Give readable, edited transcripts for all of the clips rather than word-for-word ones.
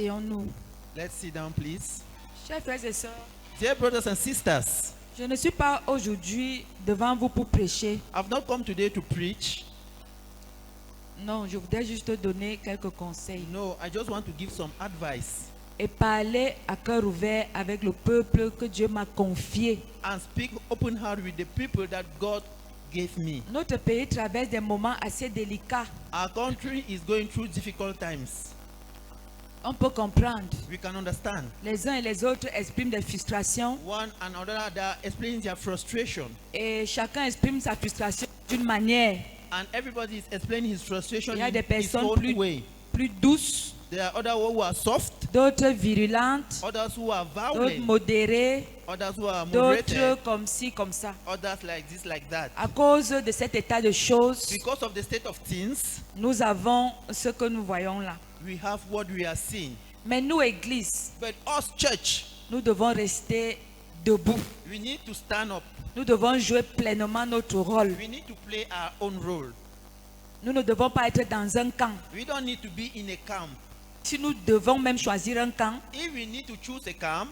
Asseyons-nous. Let's sit down, please. Chers frères et sœurs, Dear brothers and sisters, je ne suis pas aujourd'hui devant vous pour prêcher. I've not come today to preach. Non, je voudrais juste te donner quelques conseils No, I just want to give some advice et parler à cœur ouvert avec le peuple que Dieu m'a confié. and speak open heart with the people that God gave me. Notre pays traverse des moments assez délicats. Our country is going through difficult times. On peut comprendre. We can understand. Les uns et les autres expriment des frustrations One and another explaining their frustration, et chacun exprime sa frustration d'une manière. and everybody is explaining his frustration Il y a in des his personnes own plus, way. plus douces, There are others who are soft, d'autres virulentes, others who are d'autres violent, modérées, others who are d'autres moderated, comme ci, comme ça. others like this, like that. À cause de cet état de choses, Because of the state of things, nous avons ce que nous voyons là. we have what we are seeing. Mais nous, Église, But us, church, nous devons rester debout. we need to stand up. Nous devons jouer pleinement notre rôle. We need to play our own role. Nous ne devons pas être dans un camp. We don't need to be in a camp. Si nous devons même choisir un camp, If we need to choose a camp,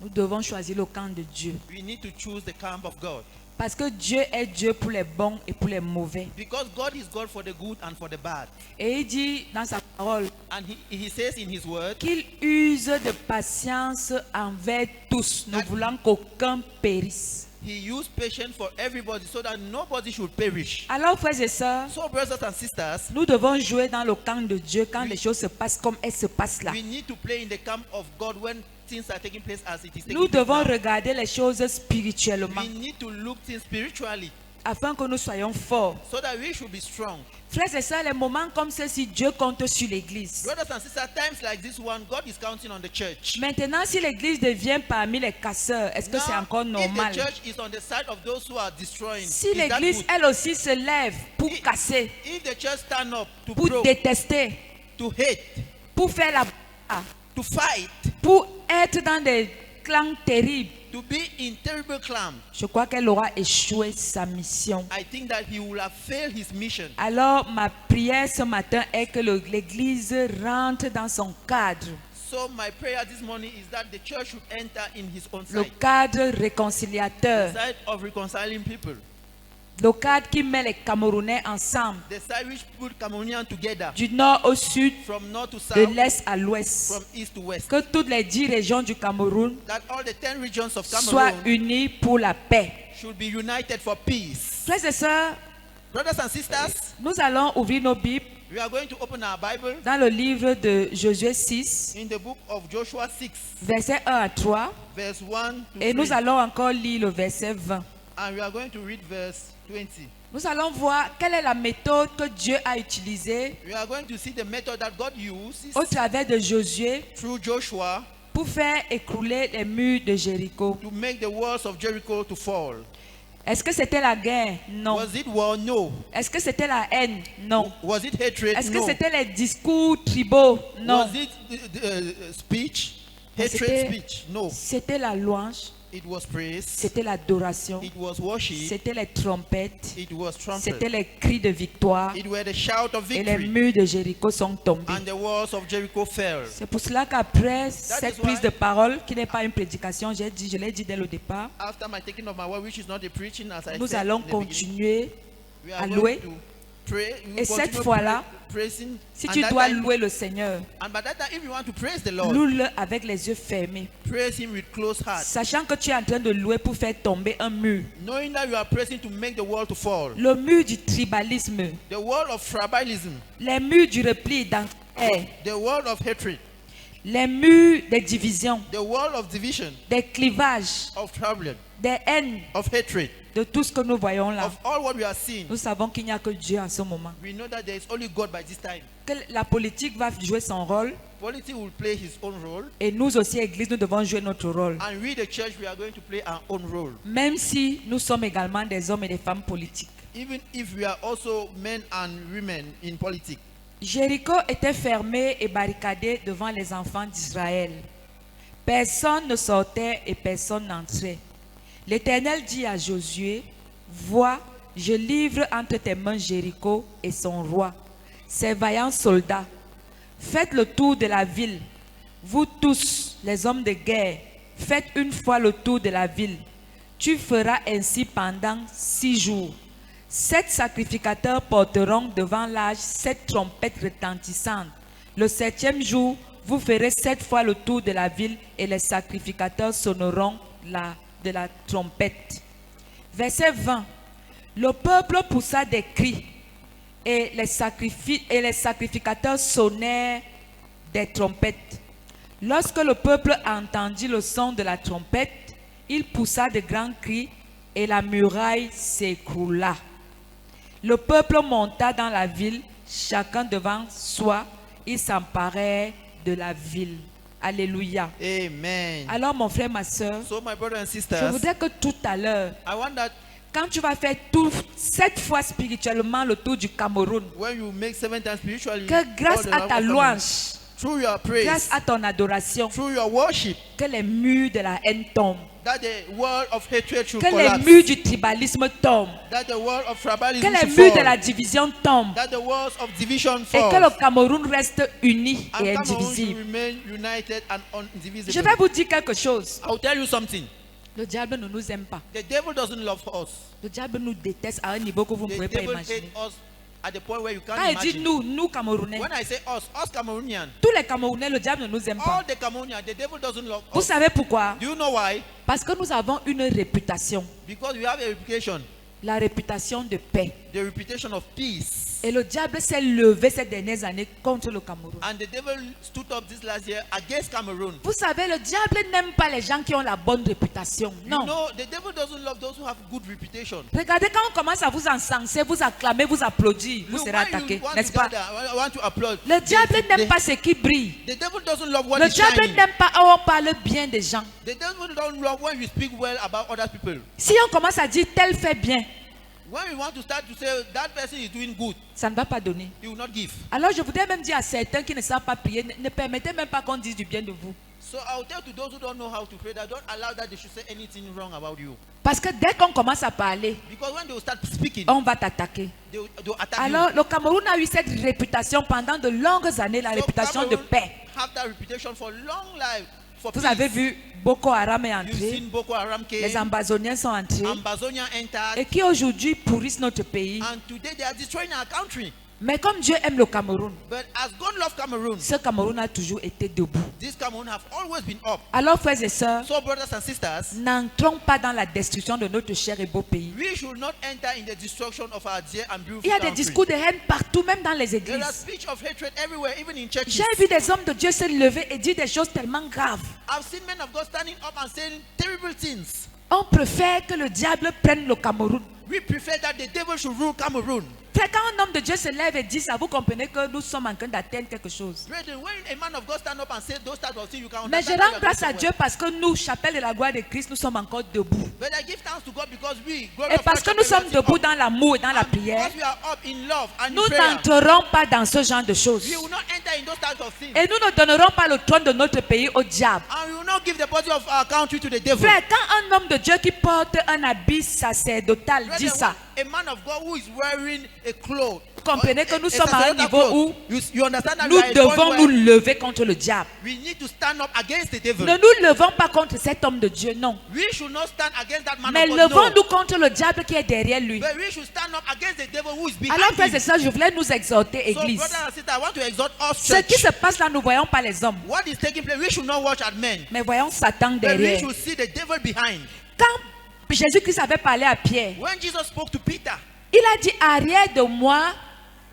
nous devons choisir le camp de Dieu. we need to choose the camp of God. Parce que Dieu est Dieu pour les bons et pour les mauvais. Because God is God for the good and for the bad. Et il dit dans sa parole And he says in his word qu'il use de patience envers tous, ne voulant qu'aucun périsse. he used patience for everybody so that nobody should perish. Alors, frères et sœurs, So, brothers and sisters, nous devons jouer dans le camp de Dieu quand les choses se passent comme elles se passent là. we need to play in the camp of God when things are taking place as it is taking Nous place devons now. regarder les choses spirituellement We need to look things spiritually afin que nous soyons forts. so that we should be strong. Frères et sœurs, les moments comme ceux-ci, Dieu compte sur l'Église. Brothers and sisters, times like this one, God is counting on the church. Maintenant, si l'Église devient parmi les casseurs, est-ce que c'est Now, encore if normal? the church is on the side of those who are destroying, Si is that l'Église, good? elle aussi, se lève pour If- casser, If the church stand up to pour broke, détester, to hate, pour faire la bagarre, to fight, pour être dans des clans terribles, to be in terrible clam, je crois qu'elle aura échoué sa mission. I think that he will have failed his mission. Alors, ma prière ce matin est que l'Église rentre dans son cadre, So my prayer this morning is that the church should enter in his own le side, cadre réconciliateur, side of reconciling people, le cadre qui met les Camerounais ensemble, the side which put Cameroonians together du nord au sud, from north to de south, l'est à l'ouest. from east to west, Que toutes les 10 régions du Cameroun that all the 10 regions of soient Cameroon unies pour la paix. should be united for peace. Frères et sœurs, Brothers and sisters, nous allons ouvrir nos Bibles we are going to open our Bible dans le livre de Josué 6, in the book of Joshua 6, versets 1 à 3, verse 1 to et nous 3, allons encore lire le verset 20. and we are going to read verse 20. Nous allons voir quelle est la méthode que Dieu a utilisée We are going to see the method that God uses au travers de Josué through Joshua pour faire écrouler les murs de Jéricho. to make the walls of Jericho to fall. Est-ce que c'était la guerre? Non. Was it war? No. Est-ce que c'était la haine? Non. Was it hatred? Est-ce que No. c'était les discours tribaux? Non. Was it speech? Mais Hatred c'était- speech? No. C'était la louange, It was praise. c'était l'adoration, It was worship. c'était les trompettes, It was c'était trumpet. les cris de victoire, It were the shout of et les victory. murs de Jéricho sont tombés. And the walls of Jericho fell. C'est pour cela qu'après cette is prise why- de parole, qui n'est pas une prédication, je l'ai dit dès le départ, After my taking of my word, which is not a preaching, as I nous said allons in the beginning, continuer we à are louer. going to pray. We will Et cette continue fois-là, praising. Si And tu that dois time- louer le Seigneur, and by that time, if you want to praise the Lord, loue-le avec les yeux fermés, praise Him with close heart, sachant que tu es en train de louer pour faire tomber un mur. knowing that you are praising to make the wall to fall. Le mur du tribalisme, The wall of tribalism, les murs du repli identitaire, the wall of hatred, les murs des divisions, the wall of division, des clivages, of trouble, des haines, of hatred, de tout ce que nous voyons là. of all what we are seeing. Nous savons qu'il n'y a que Dieu en ce moment. We know that there is only God by this time. Que la politique va jouer son rôle Politics will play his own role, et nous aussi, Église, nous devons jouer notre rôle. and we, the church, we are going to play our own role. Même si nous sommes également des hommes et des femmes politiques. Even if we are also men and women in politics. Jéricho était fermé et barricadé devant les enfants d'Israël. Personne ne sortait et personne n'entrait. L'Éternel dit à Josué, vois, je livre entre tes mains Jéricho et son roi, ses vaillants soldats. Faites le tour de la ville, Vous tous, les hommes de guerre, faites une fois le tour de la ville. Tu feras ainsi pendant 6 jours. 7 sacrificateurs porteront devant l'âge 7 trompettes retentissantes. Le 7e jour, vous ferez 7 fois le tour de la ville et les sacrificateurs sonneront de la trompette. Verset 20. Le peuple poussa des cris et les sacrificateurs sonnèrent des trompettes. Lorsque le peuple entendit le son de la trompette, il poussa de grands cris et la muraille s'écroula. Le peuple monta dans la ville, chacun devant soi, ils s'emparèrent de la ville. Alléluia. Amen. Alors mon frère, ma soeur, So my brothers and je sisters, voudrais que tout à l'heure, I want that quand tu vas faire 7 fois spirituellement le tour du Cameroun, when you make 7 times spiritually, que all grâce the à love ta of God, louange, through your praise, grâce à ton adoration, through your worship, que les murs de la haine tombent, that the wall of hatred should que les collapse, murs du tribalisme tombent, that the wall of tribalism que les should murs fall, de la division tombent, that the walls of division et fall, que le Cameroun reste uni and et Cameroon should indivisible. remain united and indivisible. Je vais vous dire quelque chose. I'll tell you something. Le diable ne nous aime pas. The devil doesn't love us. Le diable nous déteste à un niveau que vous ne The pouvez pas devil hates imaginer. us at the point where you Quand can't il dit imagine. nous Camerounais, When I say us Cameroonians, tous les Camerounais, le diable ne nous aime pas. all the Cameroonians, the devil doesn't love Vous us. savez pourquoi? Do you know why? Parce que nous avons une réputation. Because we have a reputation, La réputation de paix. the reputation of peace. Et le diable s'est levé ces dernières années contre le Cameroun. And the devil stood up this last year against Cameroon. Vous savez, le diable n'aime pas les gens qui ont la bonne réputation. You Non. know, the devil doesn't love those who have good reputation. Regardez, quand on commence à vous encenser, vous acclamer, vous applaudir, vous Look, serez when you attaqué, want n'est-ce to pas? gather, I want to applaud. Le diable n'aime the, pas ce qui brille. the devil doesn't love what Le is diable shining. n'aime pas quand on parle bien des gens. The devil don't love when you speak well about other people. Si on commence à dire tel fait bien, When we want to start to say that person is doing good, ça ne va pas donner. he will not give. Alors je voudrais même dire à certains qui ne savent pas prier, ne permettez même pas qu'on dise du bien de vous. So I'll tell to those who don't know how to pray that don't allow that they should say anything wrong about you. Parce que dès qu'on commence à parler, Because when they will start speaking, on va t'attaquer. they will attack Alors you. le Cameroun a eu cette réputation pendant de longues années, la So réputation de Cameroon paix. have that reputation for long life. For Vous peace. avez vu, Boko Haram est You've entré, seen Boko Haram came, les Ambazoniens sont entrés, Ambazonia entered, et qui aujourd'hui pourrissent notre pays. and today they are destroying our country. Mais comme Dieu aime le Cameroun, But as God loves Cameroon, ce Cameroun a toujours été debout. this Cameroon have always been up. Alors frères et sœurs, So brothers and sisters, n'entrons pas dans la destruction de notre cher et beau pays. we should not enter in the destruction of our dear and beautiful Il y a des country. discours de haine partout, même dans les There are églises. speech of hatred everywhere, even in churches. J'ai vu des hommes de Dieu se lever et dire des choses tellement graves. I've seen men of God standing up and saying terrible things. On préfère que le diable prenne le Cameroun. We prefer that the devil should rule Cameroon. Frère, quand un homme de Dieu se lève et dit ça, vous comprenez que nous sommes en train d'atteindre quelque chose. Brethren, when a man of God stand up and say those types of things, you can Mais je understand rends that grâce you are à going Dieu somewhere. parce que nous, Chapelle de la gloire de Christ, nous sommes encore debout. But I give thanks to God because we, Glory Et of parce God que nous sommes Chapel, debout we are dans l'amour et dans la up. prière, Because we are up in love and nous in prayer. n'entrerons pas dans ce genre de choses. We will not enter in those types of things. Et nous ne donnerons pas le trône de notre pays au diable. And we will not give the body of our country to the devil. Frère, quand un homme de Dieu qui porte un habit sacerdotal dit Brethren, ça, when a man of God who is wearing a cloth, comprenez que nous sommes à un sacerdotal niveau cloth, où you understand that nous we are at a point devons where nous lever contre le diable. we need to stand up against the devil. Ne nous levons pas contre cet homme de Dieu, non. We should not stand against that man Mais of God. No. levons-nous contre le diable qui est derrière lui. But we should stand up against the devil who is behind Alors, frères et him. sœurs, je voulais nous exhorter, So, Église. brothers and sisters, I want to exhort us Ce qui church. se passe là, nous ne voyons pas les hommes, What is taking place, we should not watch at men. mais voyons Satan But we derrière. should see the devil behind. Quand Jésus-Christ avait parlé à Pierre, When Jesus spoke to Peter, il a dit arrière de moi,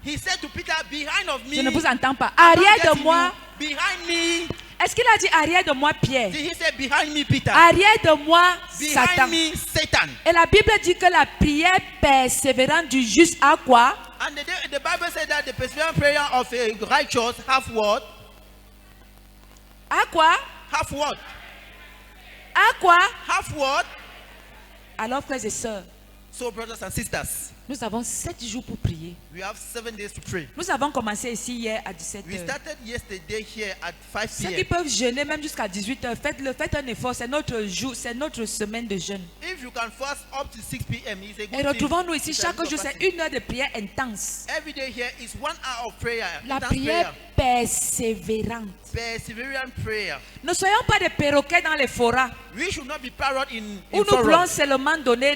he said to Peter, behind of me. je ne vous entends pas, I'm not arrière de getting moi. you. Behind me. Est-ce qu'il a dit arrière de moi, Pierre? Did he say behind me, Peter? Arrière de moi, Satan. Behind me, Satan. Et la Bible dit que la prière persévérante du juste a quoi? And the Bible said that the perseverant prayer of a righteous have what? A quoi? Have what? A quoi? Have what? Alors, frères et sœurs, So, brothers and sisters, nous avons 7 jours pour prier. we have 7 days to pray. Nous avons commencé ici hier à 17 We h. started yesterday here at 5 Ceux qui p.m. peuvent jeûner même jusqu'à 18 h, faites un effort. C'est notre jour, c'est notre semaine de jeûne. If you can fast up to 6 p.m., it's a good Et thing. retrouvons-nous ici It's a chaque good jour, c'est fasting. 1 heure de prière intense. Every day here is 1 hour of prayer. La intense prière prayer. persévérante. Perseverant prayer. Ne soyons pas des perroquets dans les forats We should not be parrot in où nous forum, voulons seulement donner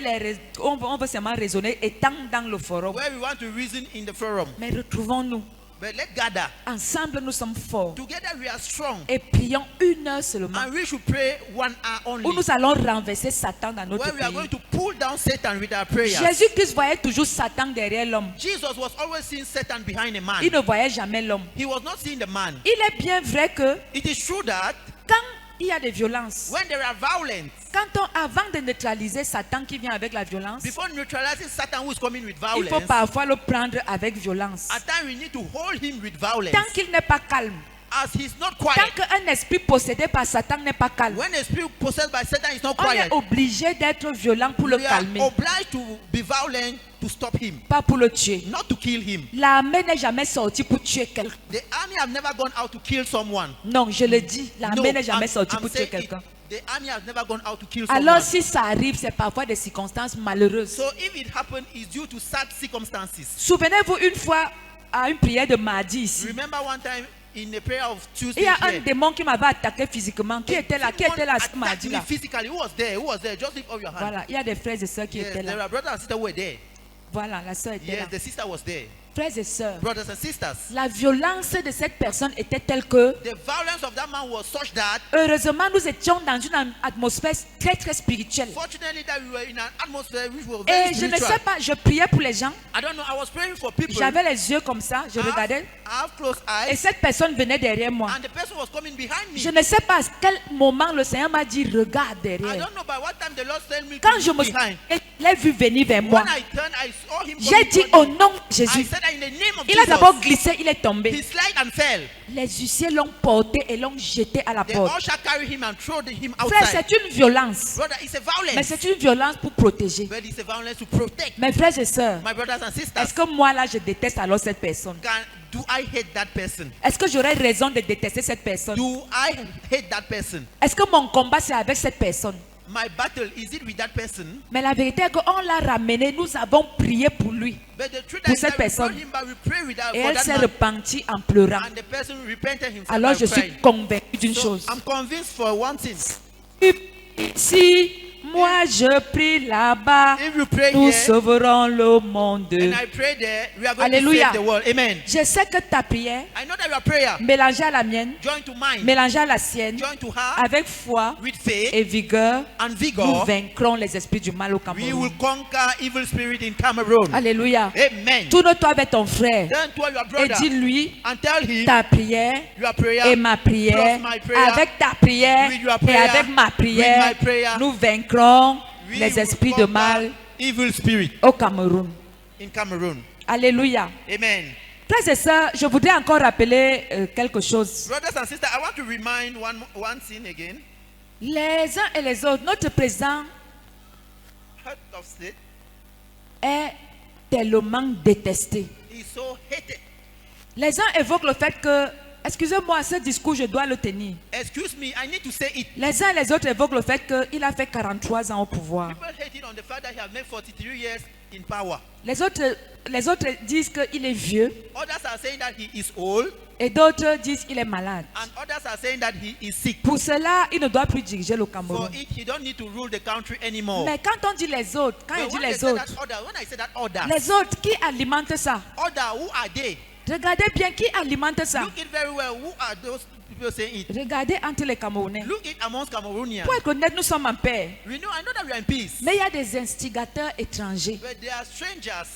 on veut seulement raisonner étant dans le forum. where we want to reason in the forum. Mais retrouvons-nous. But let's gather. Ensemble, nous sommes forts. Together we are strong. Et prions 1 heure seulement. And we should pray 1 hour Où only. nous allons renverser Satan dans notre Where we are going pays. to pull down Satan with our prayers. Jésus-Christ voyait toujours Satan derrière l'homme. Jesus was always seeing Satan behind a man. Il ne voyait jamais l'homme. He was not seeing the man. Il est bien vrai que It is true that quand il y a des violences, when there are violence, avant de neutraliser Satan qui vient avec la violence, before neutralizing Satan who is coming with il faut violence, parfois le prendre avec violence. at times we need to hold him with violence. Tant qu'il n'est pas calme, As he's not tant quiet, qu'un esprit possédé par Satan n'est pas calme, when a spirit possessed by Satan is not on est quiet, obligé d'être violent pour le we are calmer, obliged to be violent to stop him, pas pour le tuer. not to kill him. L'armée n'est jamais sortie pour tuer quelqu'un. The army have never gone out to kill someone. Non, je le dis, No, l'armée n'est jamais sortie I'm pour tuer saying it. quelqu'un. The army has never gone out to kill Alors someone. si ça arrive, c'est parfois des circonstances malheureuses. So if it happened, it's due to sad circumstances. Souvenez-vous une fois à une prière de mardi ici. Remember one time in the prayer of Il Tuesday y a un here, démon qui m'avait attaqué physiquement. Qui était là? Qui était là ce attacked mardi me là? physically. Who was there? Who was there? Just lift up your hand. Voilà, il y a des frères et sœurs qui Yes, étaient there là. are brothers and sisters who were there. Voilà, la sœur était là. Yes, the sister was there. Frères et sœurs, Brothers and sisters. la violence de cette personne était telle que, The violence of that man was such that, heureusement, nous étions dans une atmosphère très très spirituelle. fortunately, that we were in an atmosphere which was very Et je ne sais spiritual. pas, je priais pour les gens. I don't know. I was praying for people. J'avais les yeux comme ça, je I regardais. have closed Et eyes, cette personne venait derrière moi. and the person was coming behind me. Je ne sais pas à quel moment le Seigneur m'a dit regarde I derrière. don't know by what time the Lord told me Quand to je me look suis behind. je l'ai vu venir vers moi, When I turned, I saw him j'ai coming dit toward au me. nom de I Jésus. said that in the name of Il a d'abord Jesus. glissé, il est He tombé. slid and fell. Les huissiers l'ont porté et l'ont jeté à la The porte. usher carried him and threw him Frère, outside. c'est une violence. Brother, it's a Mais violence. c'est une violence pour protéger. But it's a violence to protect. Mes frères et sœurs, My brothers and est-ce sisters, que moi là je déteste alors cette personne? do I hate that person? Est-ce que j'aurais raison de détester cette personne? Do I hate that person? Est-ce que mon combat c'est avec cette personne? My battle, is it with that person? Mais la vérité est qu'on l'a ramené, nous avons prié pour lui. But the truth Pour is cette that we brought personne. him back, we pray with that, Et for elle that s'est man. repentie en pleurant. And the person repented himself Alors by je suis crying. convaincue d'une So chose. I'm convinced for one thing. Si moi je prie là-bas, If you pray nous here sauverons le monde. and I pray there, we are going Alléluia. to save the world. Amen. Je sais que ta prière, I know that your prayer, mélangée à la mienne, join to mine, mélangée à la sienne, join to her, avec foi with faith et vigueur, and nous vigor, vaincrons les esprits du mal au we Cameroun. will conquer evil spirit in Cameroon. Alléluia. Amen. Tourne-toi avec ton frère Turn to your et brother dis-lui and tell him ta prière your prayer et ma prière. plus my prayer, Avec ta prière with your et prayer, avec ma prière, with my prayer, nous vaincrons we les will esprits de conquer mal evil spirit au Cameroun. in Cameroon. Alléluia. Amen. Frères et sœurs, je voudrais encore rappeler quelque chose. Brothers and sisters, I want to remind one thing again. Les uns et les autres, notre président Head of state est tellement détesté. is so hated. Les uns évoquent le fait que, excusez-moi, ce discours, je dois le tenir. Excuse me, I need to say it. Les uns et les autres évoquent le fait qu'il a fait 43 ans au pouvoir. People hate it on the fact that he has made 43 years in power. Les autres disent qu'il est vieux Others are saying that he is old, et d'autres disent qu'il est malade. and others are saying that he is sick. Pour cela, il ne doit plus diriger le For Cameroun. it, he don't need to rule the country anymore. Mais quand on dit les autres, quand But il dit when they les say autres, that order, when I say that order, les autres, qui alimentent ça? who are they? Regardez bien qui alimente ça. Look it very well. Who are those people saying it? Regardez entre les Camerounais. Look it amongst Cameroonians. Pour être honnête, nous sommes en paix. I know that we are in peace. Mais il y a des instigateurs étrangers But there are strangers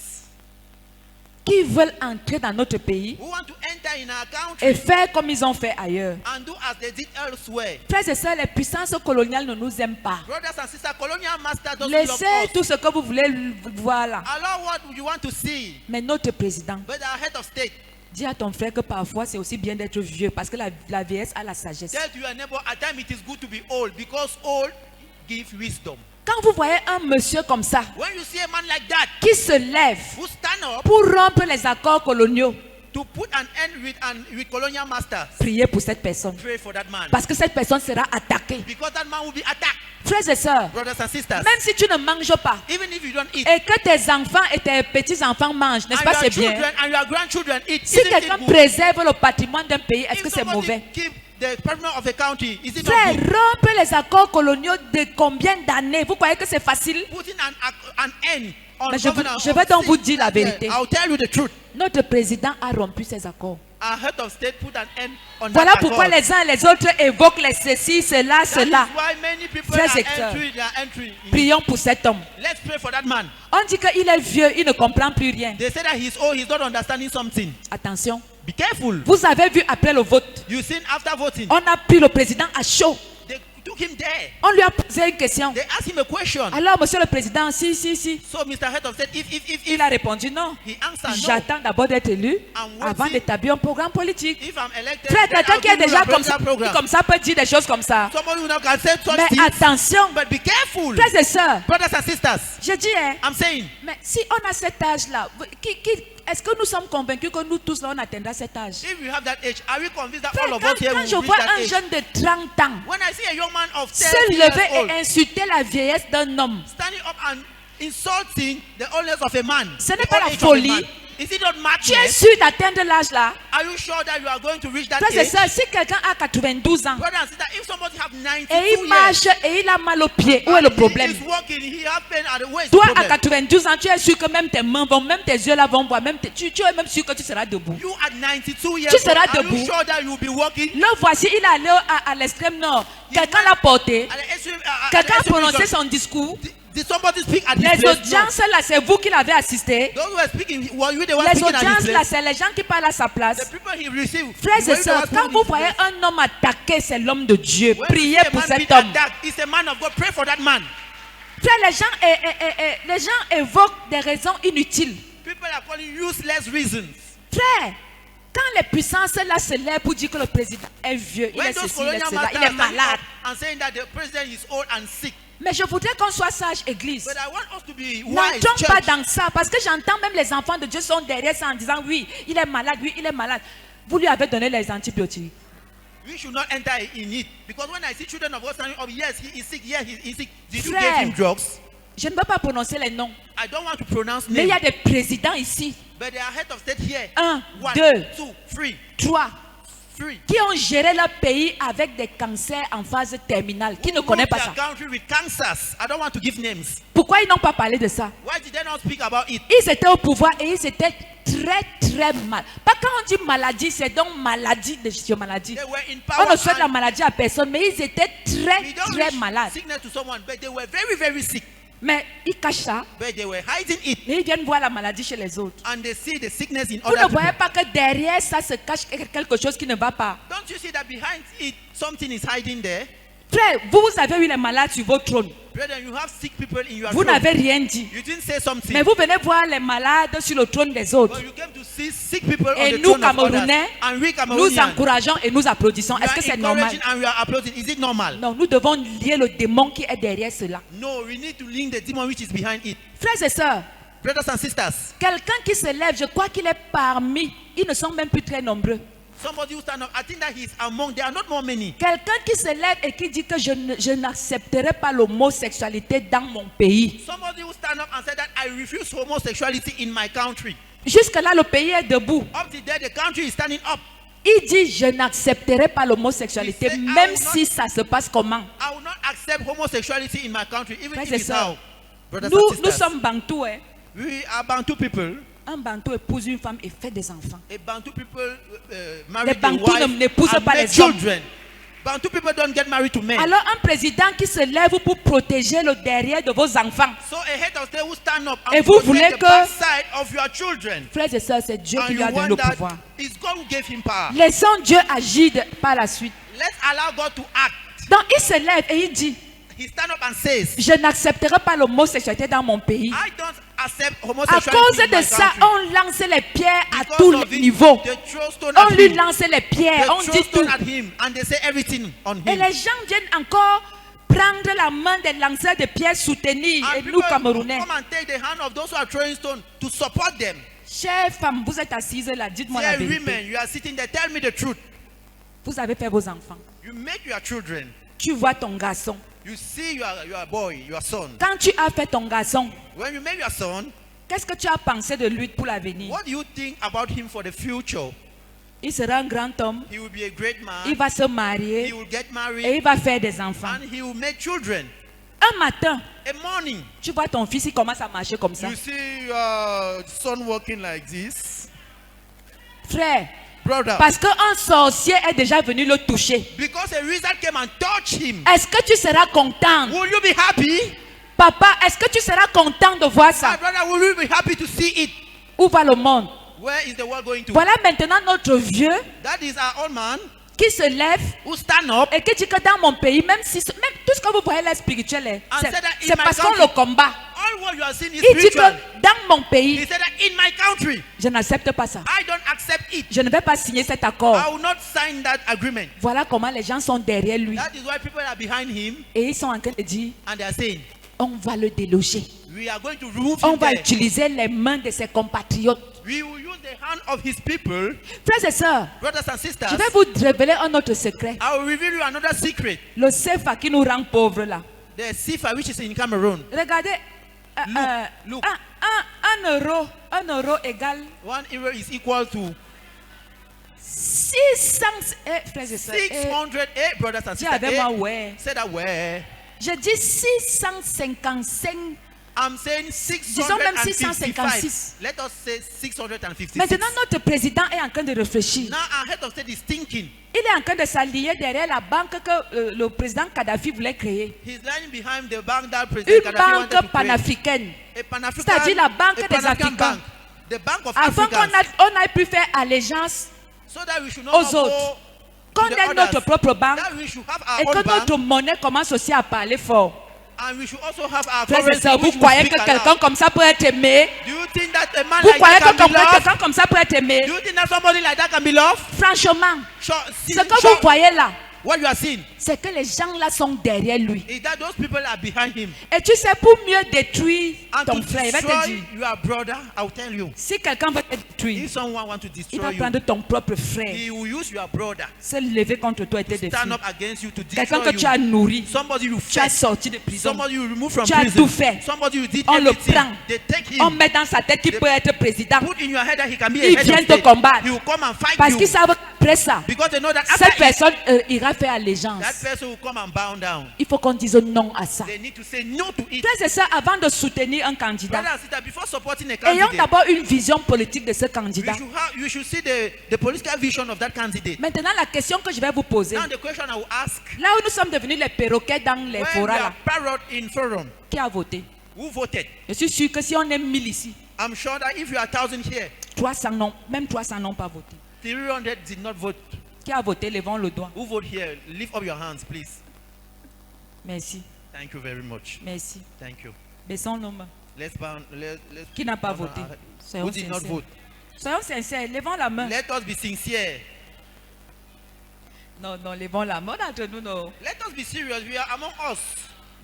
qui veulent entrer dans notre pays who want to enter in our country et faire comme ils ont fait ailleurs. and do as they did elsewhere. Frères et sœurs, les puissances coloniales ne nous aiment pas. Brothers and sisters, colonial masters don't love Laissez us. tout ce que vous voulez voir là. Allow what you want to see. Mais notre président, But our head of state, dis à ton frère que parfois c'est aussi bien d'être vieux parce que la vieillesse a la sagesse. tell to your neighbor, at times it is good to be old because old give wisdom. Quand vous voyez un monsieur comme ça When you see a man like that qui se lève who stand up pour rompre les accords coloniaux, to put an end with colonial masters. Priez pour cette personne. Pray for that man. Parce que cette personne sera attaquée. Because that man will be attacked. Frères et sœurs, Brothers and sisters, même si tu ne manges pas even if you don't eat, et que tes enfants et tes petits-enfants mangent, n'est-ce and pas, your c'est bien. children and your grandchildren eat, Si isn't quelqu'un it good? préserve le patrimoine d'un pays, est-ce If que c'est somebody mauvais? keep the patrimoine of a country, is it Frère, not good? rompre les accords coloniaux de combien d'années? Vous croyez que c'est facile? Putting an end on Mais governance je vais of donc vous six- dire la vérité. I'll tell you the truth. Notre président a rompu ses accords. Our head of state put an end on Voilà that pourquoi accord. les uns et les autres évoquent les ceci, cela, That cela. is why many people Frères are et sœurs, entering. Prions pour cet homme. Let's pray for that man. On dit qu'il est vieux, il ne comprend plus rien. They say that he's old, he's not understanding something. Attention. Be careful. Vous avez vu après le vote, You seen after voting, on a pris le président à chaud. they took him there. On lui a posé une question. They asked him a question. Alors, monsieur le président, si. So Mr. Head of State, if Il a répondu non. he answered no, J'attends d'abord d'être élu I'm avant waiting. d'établir un programme politique. if I'm elected, Frère, then quelqu'un I'll qui est give you déjà a comme ça, program. qui comme ça peut dire des choses comme ça. Somebody who now can say such Mais things, attention, but be careful. frères et sœurs, Brothers and sisters, je dis, hein, I'm saying, mais si on a cet âge-là, est-ce que nous sommes convaincus que nous tous là, on atteindra cet âge? if we have that age, are we convinced that Frère, all of quand us here je will reach vois that un age? jeune de 30 ans When I see a young man of se 30 years lever old et insulter la vieillesse d'un homme, standing up and insulting the oldness of a man, Ce n'est the pas old la age of a folie. man, is it not tu es madness? sûr d'atteindre l'âge là? Are you sure that you are going to reach that Frères et age? sœurs, si quelqu'un a 92 ans Brother and sister, if somebody have 92 et il years, marche et il a mal au pied, où est le problème? he is walking, he has pain at the waist. Toi, à 92 ans, tu es sûr que même tes mains vont, même tes yeux là vont voir, tu es même sûr que tu seras debout. You at 92 years Tu seras old, are debout. you sure that you will be walking? Le voici, il est allé à l'extrême nord. Quelqu'un l'a porté. At the extreme- at the Quelqu'un a extreme prononcé region. son discours. Did somebody speak at his Les place? audiences là, c'est vous qui l'avez assisté. No. Those who were speaking, were you the one Les speaking at his audiences là, place? c'est les gens qui parlent à sa The place. people he received. Frères were et you the sœurs, one quand speaking vous at his voyez place? un homme attaqué, c'est l'homme de Dieu. When Priez you see a pour man cet being homme. attacked, it's a man of God. Pray for that man. Frère, les gens évoquent des raisons inutiles. People are calling useless reasons. Frère, quand les puissances là se lèvent pour dire que le président est vieux, il When est those ceci, il est colonial cela, masters il est are standing malade. up and saying that the president is old and sick. Mais je voudrais qu'on soit sage, église. But I want us to be wise, N'entrons pas church. dans ça, parce que j'entends même les enfants de Dieu sont derrière ça en disant oui, il est malade, oui, il est malade. Vous lui avez donné les antibiotiques. We should not enter in it. Because when I see children of God standing up, yes, he is sick, yes, he is sick. Did you Frère. give him drugs? Je ne veux pas prononcer les noms, I don't want to pronounce mais il y names. a des présidents ici, But there are head of state here. 1, 1, 2, 2, 3, 3, 3. qui ont géré leur pays avec des cancers en phase terminale, qui ne connaissent pas ça. Country with cancers. I don't want to give names. Pourquoi ils n'ont pas parlé de ça? Why did they not speak about it? Ils étaient au pouvoir et ils étaient très mal. Pas quand on dit maladie, c'est donc maladie de maladie. They were in On power. ne souhaite la and maladie à personne, mais ils étaient we don't très wish malades. sickness to someone, but they were very, very sick. Mais ils cachent ça But they were hiding it, et ils viennent voir la maladie chez les autres. and they see the sickness in Vous ne other voyez people. pas que derrière ça se cache quelque chose qui ne va pas. Don't you see that behind it something is hiding there? Frère, vous avez eu les malades sur votre trône. Brethren, you have sick people in your Vous throne. n'avez rien dit. You didn't say something. Mais vous venez voir les malades sur le trône des autres. But you came to see sick people on Et the nous, throne of others. Camerounais, And we nous Cameroonians, encourageons et nous applaudissons. we Est-ce are que c'est normal? encouraging and we are applauding. Is it normal? Non, nous devons lier le démon qui est derrière cela. No, we need to link the demon which is behind it. Frères et sœurs, Brothers and sisters, quelqu'un qui se lève, je crois qu'il est parmi. Ils ne sont même plus très nombreux. somebody who stand up, I think that he's among, there are not more many. Quelqu'un qui se lève et qui dit que je n'accepterai pas l'homosexualité dans mon pays. Somebody who stand up and said that I refuse homosexuality in my country. Jusque-là, le pays est debout. Up to there, the country is standing up. Il dit, je n'accepterai pas l'homosexualité, Il dit, même I will not- si ça se passe comment. I will not accept homosexuality in my country, even Frères if et it's sœurs, how. Brothers Nous and sisters, sommes bantous. Hein. we are Bantu people. Un bantou épouse une femme et fait des enfants. A Bantu people marry Les a Bantous wife n'épousent and pas make les hommes. children. Bantu people don't get married to men. Alors un président qui se lève pour protéger le derrière de vos enfants. So a head of state will stand up Et and vous voulez protect the que- backside of your children. Frères et sœurs, c'est Dieu And qui lui you a donné want le that pouvoir. it's God who gave him power. Laissons Dieu agir par la suite. Let's allow God to act. Donc il se lève et il dit, He stand up and says, je n'accepterai pas l'homosexualité dans mon pays. I don't accept À homosexuality cause in de my ça, country. on lance les pierres à Because tous of les it, niveaux. they throw stone On at lui him. lance les They pierres, on throw dit tout. stone at him and they say everything on Et him. les gens viennent encore prendre la main des lanceurs de pierres soutenir. Et And nous, people Camerounais, come and take the hand of those who are throwing stone to support them. Chère femme, vous êtes assise là, dites-moi la Dear vérité. women, you are sitting there, tell me the truth. Vous avez fait vos enfants. You make your children. Tu vois ton garçon. You see your boy, your son. Quand tu as fait ton garçon, When you make your son, qu'est-ce que tu as pensé de lui pour l'avenir? what do you think about him for the future? Il sera un grand homme, He will be a great man. il va se He marier will get et married. il va faire des enfants. And he will make children. Un matin, A morning, tu vois ton fils, il commence à marcher comme ça. you see your son walking like this. Frère, Brother, parce qu'un sorcier est déjà venu le toucher. because a wizard came and touched him, Est-ce que tu seras content? will you be happy? Papa, est-ce que tu seras content de voir My ça? brother, will you be happy to see it? Où va le monde? Where is the world going to? Voilà maintenant notre vieux That is our old man qui se lève who stand up et qui dit que dans mon pays, même tout ce que vous voyez là spirituel, And said that in c'est my parce qu'on country- le combat. all what you are seeing is Il dit spiritual. que dans mon He pays, said that in my country, je n'accepte pas ça. I don't accept it. Je ne vais pas signer cet accord. I will not sign that agreement. Voilà comment les gens sont derrière lui. That is why people are behind him Et ils sont en train de dire, and they are saying, on va le déloger. we are going to remove On him va there. utiliser les mains de ses compatriotes. We will use the hand of his people, Frères et sœurs, brothers and sisters. je vais vous révéler un autre secret. I will reveal you another secret. Le CFA qui nous rend pauvres là. The CFA which is in Cameroon. Regardez, Look. un euro égale 1 euro is equal to 600. Frères et sœurs, 608 brothers and dis sisters. avec moi, ouais. Say that where? Je dis 655. I'm saying Disons même 655. 656. Let us say 656. Maintenant, notre président est en train de réfléchir. Now our head of state is thinking. Il est en train de s'allier derrière la banque que le président Kadhafi voulait créer. He's lying behind the bank that President Une Gaddafi wanted to banque create. panafricaine. A Pan-African, C'est-à-dire la banque a des Pan-African Africains. bank. The bank of Afin Africans. qu'on ait pu faire allégeance, So that we should not aux go autres. to qu'on the ait others. notre propre banque That we should have et our que own bank. notre monnaie commence aussi à parler fort. And we should also have our Frères et currency sœurs, vous which will croyez speak que quelqu'un aloud. comme ça peut être aimé? Do you think that a man Vous like croyez that que can be loved? quelqu'un comme ça peut être aimé? Do you think that somebody like that can be loved? Franchement, Sure, ce que vous voyez là, what you are seeing c'est que les gens là sont derrière lui. is that those people are behind him. Et tu sais, pour mieux détruire And ton to frère, il va te destroy dire, your brother, I will tell you. si quelqu'un veut te détruire, If someone wants to il destroy va you, prendre ton propre frère, he will use your brother se lever contre toi et te stand détruire. up against you to Quelqu'un destroy que tu as you. nourri, Somebody you tu as fed, sorti de prison, somebody you remove from tu as prison, tout fait. somebody you did On le everything. prend. They take On him, met dans sa tête qu'il peut être président. put in your head that he can be a Il head vient of te state. combattre. He will come and fight Parce you qu'ils savent qu'après ça, because they know that cette after it, personne ira faire allégeance. that person will come and bow down. Il faut qu'on dise non à ça. They need to say no to it. Frères et sœurs, avant de soutenir un candidat, Brother and sister, before supporting a ayons candidate, d'abord une vision politique de ce candidat. you should see the political vision of that candidate. Maintenant, la question que je vais vous poser, Now the question I will ask, là où nous sommes devenus les perroquets dans les when we forats, are là, parrot in forum, qui a voté? who voted? Je suis sûr que si on est 1000 ici, I'm sure that if you are 1,000 here, 300 non, même 300 n'ont pas voté. 300 did not vote. Qui a voté? Levons le doigt. Who vote here? Lift up your hands, please. Merci, Thank you very much. merci. Thank you. Baissons nos mains. Let's bow. Let's Qui n'a pas bow voté? our head. Soyons Who did not sincères. vote? Soyons sincères, levons la main. Let us be sincere. Non, non, levons la main d'entre nous, non. Let us be serious. We are among us.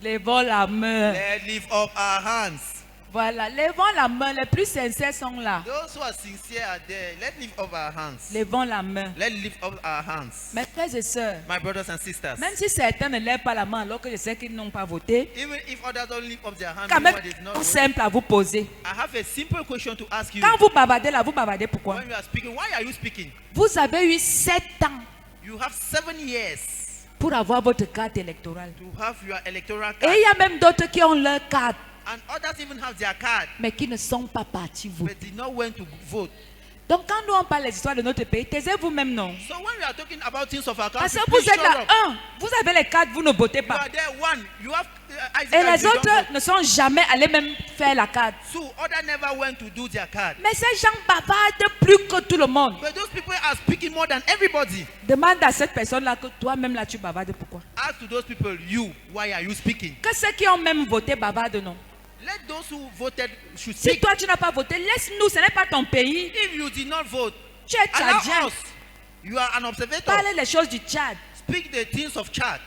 Levons la main. Let's lift up our hands. Voilà, levons la main. Les plus sincères sont là. Those who are sincere are there. Let's lift up our hands. Levons la main. Let's lift up our hands. Mes frères et sœurs, My brothers and sisters. même si certains ne lèvent pas la main alors que je sais qu'ils n'ont pas voté, Even if others don't lift up their hands, quand même, everyone did not c'est vote. simple à vous poser. I have a simple question to ask you. Quand vous bavardez là, vous bavardez pourquoi? When you are speaking, why are you speaking? Vous avez eu 7 ans You have 7 years pour avoir votre carte électorale. to have your electoral Et card. il y a même d'autres qui ont leur carte, And others even have their card, mais qui ne sont pas partis voter. but did not want to vote. Donc quand nous on parle des histoires de notre pays, taisez-vous même non. So when we are talking about things of our Parce country, que vous please êtes shut là, up. vous avez les cartes, vous ne votez You pas. are there, one. You have Isaac Et and les you don't autres vote. ne sont jamais allés même faire la carte. So others never went to do their card. Mais ces gens bavardent plus que tout le monde. But those people are speaking more than everybody. Demande à cette personne-là que toi-même là tu bavardes pourquoi. Ask to those people, you, why are you speaking? Que ceux qui ont même voté bavardent non. Let those who voted should Si speak. toi tu n'as pas voté, laisse-nous, ce n'est pas ton pays. If you did not vote, Tu es tchadien. allow us. You are an observator. Parlez les choses du Tchad. Speak the things of Chad.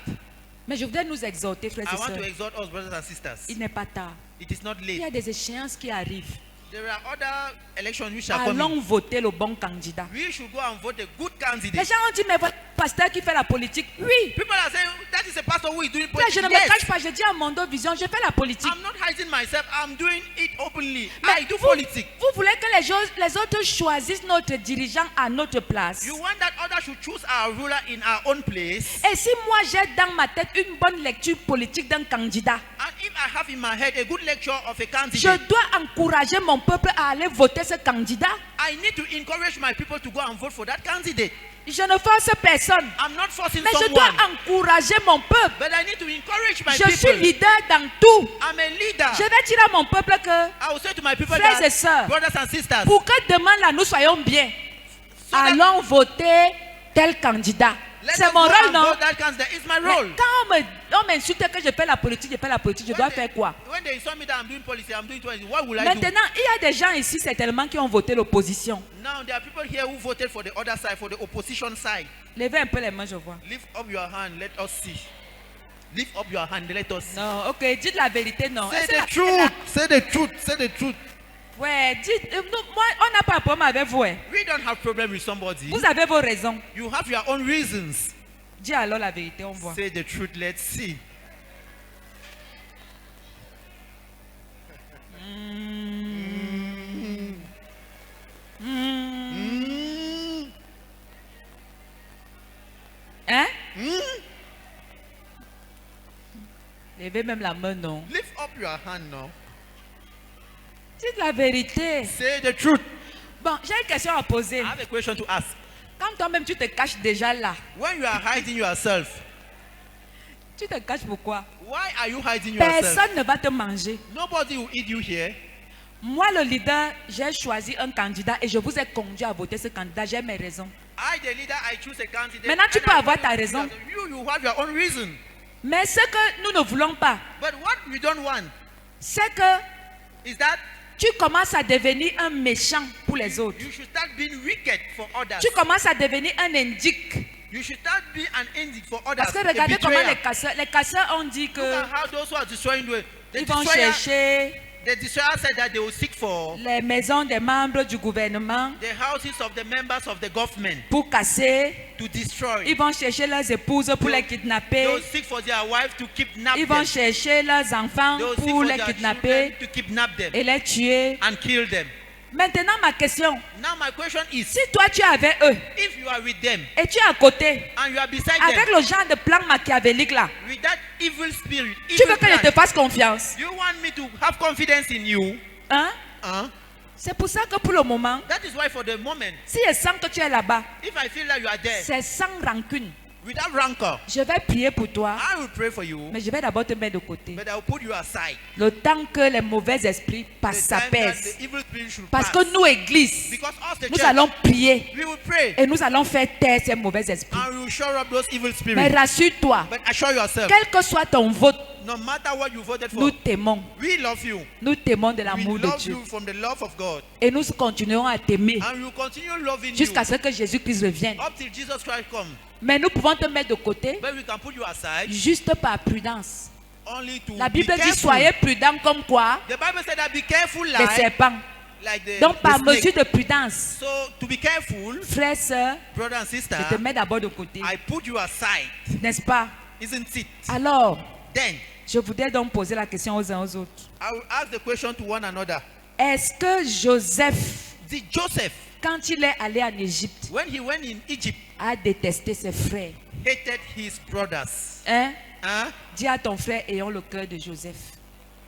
Mais je voudrais nous exhorter, frères I et want to sœurs. exhort us, brothers and sisters. Il n'est pas tard. It is not Il y a late. des échéances qui arrivent. There are other elections which are coming. Allons voter le bon candidat. We should go and vote a good Les candidate. gens ont dit, mais voilà, le pasteur qui fait la politique. Oui. People are saying that is a pastor who is doing Là, je politics. ne me Yes. cache pas, je dis à Mondo Vision, je fais la politique. I'm not hiding myself. I'm doing it openly. Mais I do vous, politics. vous voulez que les autres choisissent notre dirigeant à notre place. You want that others should choose our ruler in our own place. Et si moi j'ai dans ma tête une bonne lecture politique d'un candidat, And if I have in my head a good lecture of a je candidate, dois encourager mon peuple à aller voter ce candidat. I need to encourage my people to go and vote for that candidate. Je ne force personne, I'm not forcing mais je dois someone, encourager mon peuple. but I need to encourage my Je suis people. leader dans tout. I'm a leader. Je vais dire à mon peuple que I will say to my people Frères that, et sœurs, brothers and sisters, pour que demain là nous soyons bien, so that allons voter tel candidat. let C'est us mon go rôle, and non? vote that candidate. It's my Mais role. quand on m'insulte que je fais la politique, je dois faire quoi? When they saw me that I'm doing policy, I'm doing policy, what will I do? Maintenant, il y a des gens ici certainement qui ont voté l'opposition. Now there are people here who voted for the other side, for the opposition side. Levez un peu les mains, je vois. Lift up your hand, let us see. Lift up your hand, let us see. Non, ok, dites la vérité, non. Say Est-ce the la- truth. Say the truth. Say the truth. Ouais, dites, moi, on n'a pas de problème avec vous. Hein. We don't have problem with somebody. Vous avez vos raisons. You have your own reasons. Dis alors la vérité, on voit. Say the truth. Let's see. Hein? Levez même la main, non. Lift up your hand now. Dites la vérité. Say the truth. Bon, j'ai une question à poser. I have a question to ask. Quand toi-même tu te caches déjà là, When you are hiding yourself, tu te caches pourquoi? why are you hiding yourself? Personne ne va te manger. Nobody will eat you here. Moi, le leader, j'ai choisi un candidat et je vous ai conduit à voter ce candidat. J'ai mes raisons. I, the leader, I choose a candidate. Maintenant, tu and peux I avoir vote ta for raison. You have your own reason. Mais ce que nous ne voulons pas, But what we don't want c'est que is that tu commences à devenir un méchant pour les autres. you should start being wicked for others. Tu commences à devenir un indique. You should start being an enemy for others. Parce que a regardez comment betrayer. les casseurs ont dit Look que at how those who are destroying the ils vont destroyer, chercher the destroyer said that they will seek for les maisons des membres du gouvernement the houses of the members of the government pour casser. to destroy. Ils vont chercher leurs épouses pour les They kidnapper. will seek for their wife to kidnap Ils them. vont chercher leurs enfants They will seek pour for les their kidnapper children to kidnap them et les tuer. and kill them. Maintenant, ma question, Now my question is, si toi tu es avec eux if you are with them et tu es à côté, and you are beside avec them le genre de plan machiavélique là, with that evil spirit, tu evil veux que je te plan, fasse confiance? you want me to have confidence in you? Hein? Huh? C'est pour ça que pour le moment, That is why for the moment, si je sens que tu es là-bas, if I feel that you are there c'est sans rancune. without rancor, Je vais prier pour toi, I will pray for you, mais je vais d'abord te mettre de côté. but I will put you aside. Le temps que les mauvais esprits The passent, time that s'apaisent. the evil spirit should Parce pass. que nous, Église, Because us, the nous church, allons prier we will pray et nous allons faire taire ces mauvais esprits. and we will shore up those evil Mais spirits. rassure-toi, But assure yourself, quel que soit ton vote, no matter what you voted for, nous t'aimons. we love you. Nous t'aimons de We l'amour de love Dieu. you from the love of God. Et nous continuerons à t'aimer And we will continue loving you jusqu'à ce que Jésus-Christ revienne. up till Jesus Christ comes. Mais nous pouvons te mettre de côté But we can put you aside juste par prudence. only to La be Bible dit careful. soyez prudents comme quoi The Bible said that be careful les like serpents. the, Donc par the snake. mesure de prudence, So to be careful, frères, sœurs, brother and sister, je te mets d'abord de côté. I put you aside, N'est-ce pas? isn't it? Alors, Then je voudrais donc poser la question aux uns aux autres. I will ask the question to one another. Est-ce que Joseph, Did Joseph, quand il est allé en Égypte, when he went in Egypt, a détesté ses frères? hated his brothers? Hein? Huh? Dis à ton frère, ayons le cœur de Joseph.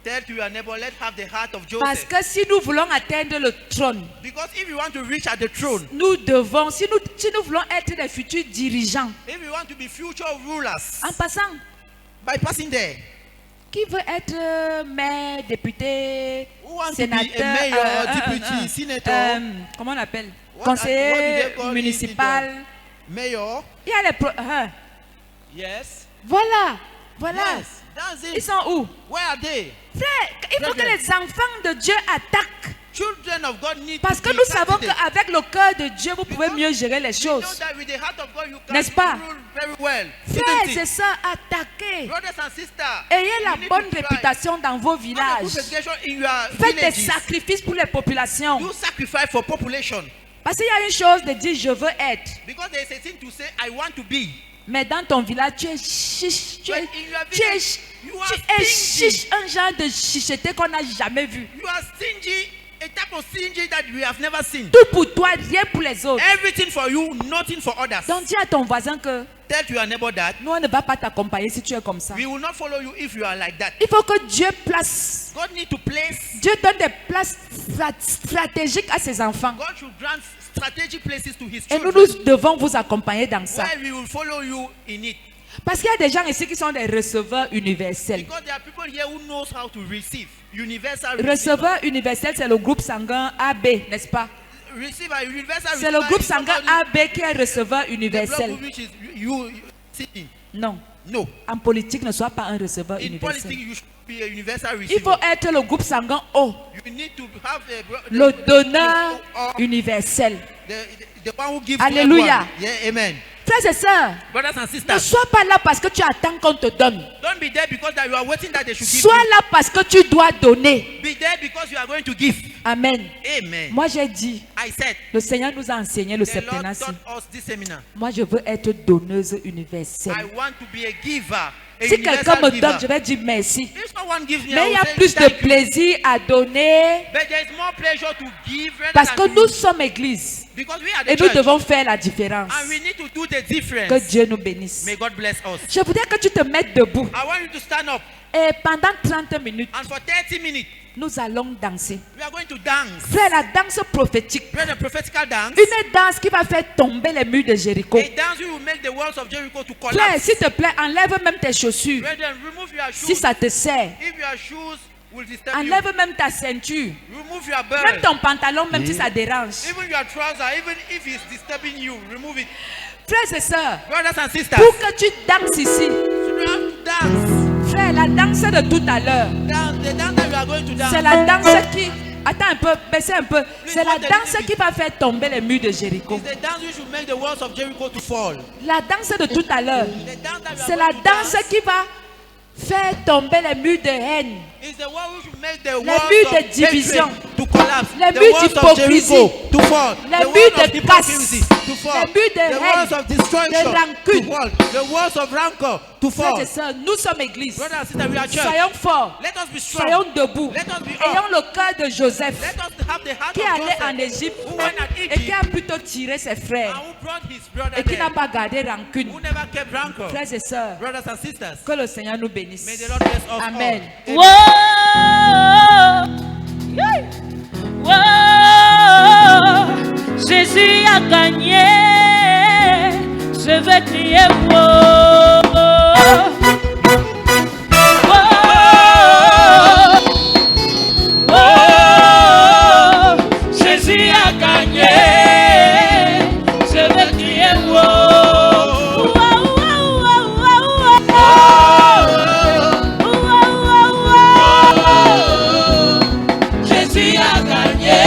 Tell to your neighbor, let's have the heart of Parce Joseph. que si nous voulons atteindre le trône, Because if you want to reach at the throne, nous devons, si nous voulons être des futurs dirigeants, if you want to be future rulers, en passant, by passing there, qui veut être maire, député, who wants sénateur, to be a mayor, deputy, senator, comment on appelle? what do Conseiller they call it? municipal. Mayor? Il y a les Yes. voilà, Yes. That's Ils it. sont où? Where are they? Frère, il faut que Brethren. les enfants de Dieu attaquent Children of God need Parce to que be nous savons cultivated. qu'avec le cœur de Dieu, vous pouvez mieux gérer les We know choses. that with the heart of God you can N'est-ce pas? rule very well. Frères Isn't et it? sœurs, attaquez. Brothers and sisters, Ayez you la need bonne to try. réputation dans vos Have a good villages. reputation in your Faites des villages. sacrifices pour les populations. You sacrifice for population. Parce qu'il y a une chose de dire je veux être. Because there is a thing to say, I want to be. Mais dans ton village, tu es chiche. Tu But es, in your tu es, village, you are tu es stingy. chiche, un genre de chicheté qu'on n'a jamais vu. You are stingy, a type of stingy that we have never seen. Tout pour toi, rien pour les autres. Everything for you, nothing for others. Donc dis à ton voisin que Tell to your neighbor that nous, on ne va pas t'accompagner si tu es comme ça. we will not follow you if you are like that. Il faut que Dieu place, God need to place, Dieu donne des places stratégiques à ses enfants. God should grant strategic places to his Et nous, children. nous devons vous accompagner dans ça. Where we will follow you in it. Parce qu'il y a des gens ici qui sont des receveurs universels. Because there are people here who knows how to receive. Universal Receveur universel, c'est le groupe sanguin AB, n'est-ce pas? receiver. Universal C'est le receiver groupe is sanguin somebody- AB qui est receveur the blood universel. group which is you sitting. Non. No. En politique, ne sois pas un receveur In politics, universel. you should be a universal Il receiver. faut être le groupe sanguin O, You need to have le donneur or universel. the one who gives to Alléluia. everyone. Yeah, amen. Frères et sœurs, Brothers and ne sisters, sois pas là parce que tu attends qu'on te donne. don't be there because that you are waiting that they should give Sois you. là parce que tu dois donner. Be there because you are going to give. Amen. Amen. Moi, j'ai dit, I said, le Seigneur nous a enseigné le the Lord septennat-ci. taught us this seminar. Moi, je veux être donneuse universelle. I want to be a giver. A Si quelqu'un universal me giver. donne, je vais dire merci. If someone gives me, I Mais il will y a say plus de thank you. plaisir à donner But there is more pleasure to give rather parce than que to nous use. sommes église Because we are the et nous church. devons faire la différence. And we need to do the difference. Que Dieu nous bénisse. May God bless us. Je voudrais que tu te mettes debout I want you to stand up et pendant 30 minutes, and for 30 minutes nous allons danser. we are going to dance. Faire la danse prophétique. Pray the prophetical dance. Une danse qui va faire tomber les murs de Jéricho. A dance which will make the walls of Jericho to Frère, collapse. s'il te plaît, enlève même tes chaussures. Brethren, remove your Si shoes. ça te sert. If your shoes will disturb you, Enlève même ta ceinture. remove your Même belt. ton pantalon, même si ça dérange. Even your trouser, even if it's disturbing you, remove it. Frères et sœurs, Brothers and sisters, pour que tu danses ici, you don't have to dance. frère, la danse de tout à l'heure, The dance that you are going to dance. c'est la danse qui... Attends un peu, baissez un peu. C'est la danse qui va faire tomber les murs de Jéricho. It's the dance which will make the walls of Jericho to fall. La danse de tout à l'heure, The dance that you c'est are la going to danse dance qui va faire tomber les murs de haine, is the one which will make the Les walls murs of de division. hatred to collapse. Les The murs walls of d'hypocrisie. Jericho to fall. Les The murs walls de of hypocrisy casse. to fall. Les murs de The walls haine, of destruction de rancune. to fall. The walls of rancor to fall. frères et sœurs, nous sommes église. Brothers and sisters, we are church. Soyons forts, Let us be strong. soyons debout. Let us be Ayons up. le cœur de Joseph Let us have the heart qui est of allé en Joseph, Égypte who went at et qui Egypt a plutôt tiré ses and frères who brought his brother et qui n'a there, pas gardé rancune. who never kept rancor. Frères et sœurs, Brothers and sisters, que le Seigneur nous bénisse. may the Lord bless us Amen. all. Wow! Yeah. Wow! Jésus a gagné. Je vais crier wow! Wow! Wow! Jésus a gagné. Je vais crier wow! Wow! Wow! Wow! Wow! Wow! Wow! Jésus a gagné.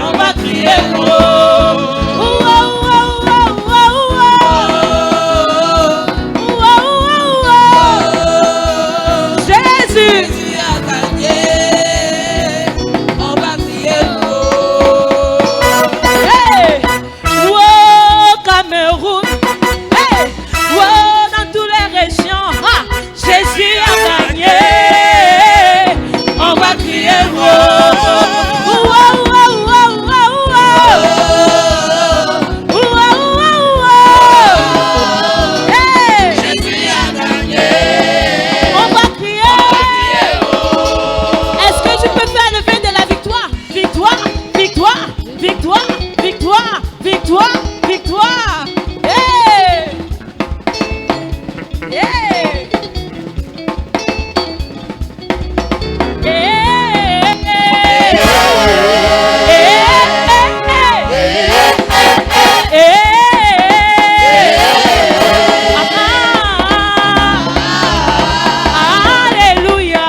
On va crier wow! Wow! Wow! Wow! Wow! Wow! Wow! Jésus a gagné. On va crier wow! Hey! Wow! Cameroun! Hey! Wow! Dans toutes les régions! Ah! Jésus a gagné! On va crier wow! Wow! Wow! Wow! Wow! Wow! Wow! Wow! Hey! Jésus a gagné! On va crier! Est-ce que tu peux faire le vin de la victoire? Victoire! Victoire! Victoire! Victoire! Victoire! Victoire! Hey! Hey! Alléluia.